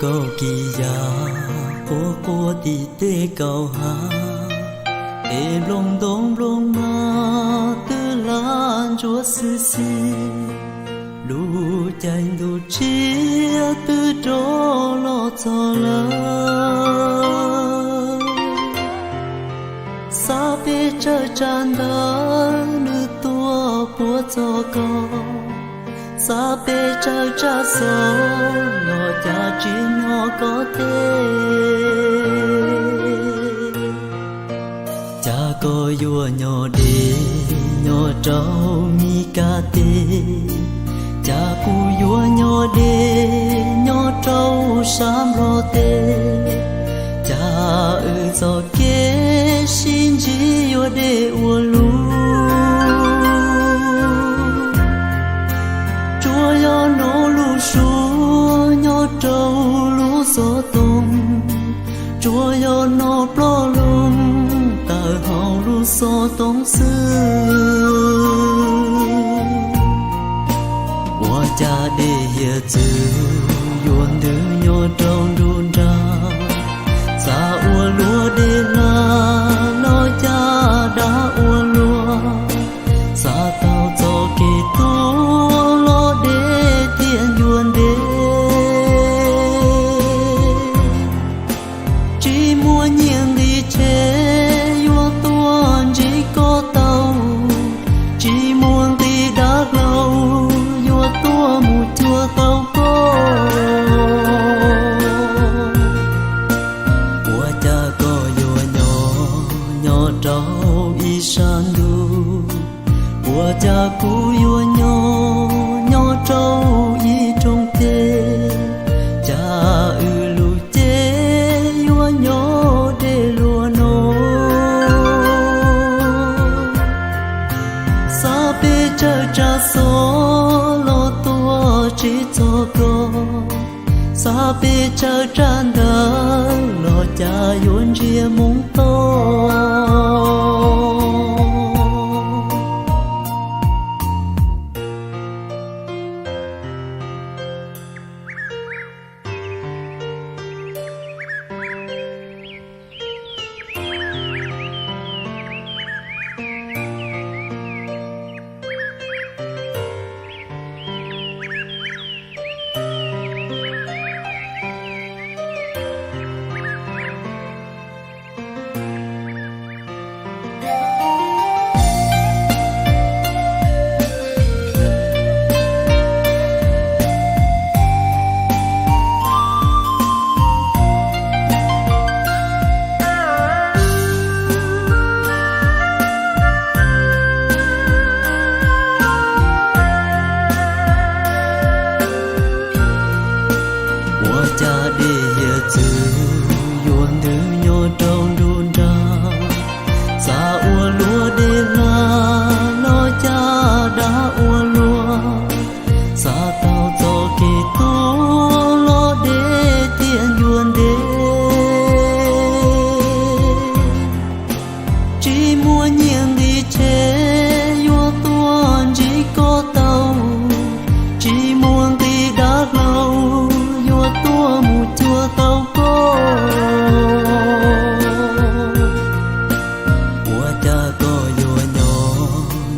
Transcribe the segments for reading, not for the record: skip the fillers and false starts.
câu kỳ ya cô đi tê cầu ha em lông ma tư lan chúa sư si lu chanh lu chia tư trô lo cho lơ sa bê chơi tràn đá nữ tua của cho con sa bê chơi cha sâu lo cha chỉ nó có thể cha có vua nhỏ đi nhỏ trâu mi ca tê cha cu vua nhỏ đi nhỏ trâu sam ro tê cha do kế xin chỉ vua để ua lu chúa yo nó lu su nhỏ trâu lu so tung chúa yo nó plo lung tờ hậu lu so tung sư我家的叶子远的鸟中run着在我落的那老家的我落在到走给多落的天远的只莫念的切有多只个刀只莫的大楼多mu chua tao có của cha có vua nhỏ trâu y san du của cha cú vua nhỏ trâu y trong tê cha lu chê vua nhỏ để lúa nô sa bê chơi cha số chỉ cho con sa bê chơi tràn đá lo cha yun chia mong to cha đi giờ chữ yuan thứ nhỏ trong đun ra xa ua lúa đi la lo cha đã ua lúa xa tao cho kỳ tu lo để tiền yuan đế chỉ mua nhiên đi chế yuan tuan chỉ có tao chỉ muốn đi đá lâu tua mu chua tao có của cha có vua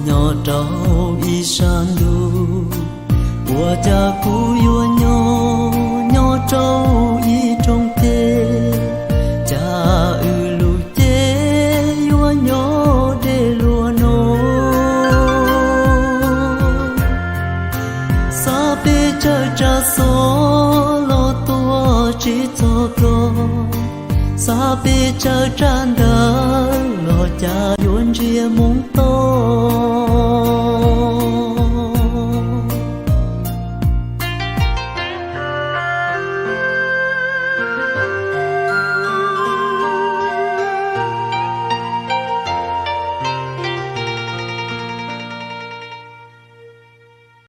nhỏ trâu y san du của cha cú vua nhỏ trâu y trong tê cha lu chê vua nhỏ để lúa nô sa bê chơi cha số chỉ cho con sa bê chơi tràn đá lo cha yun chia mong to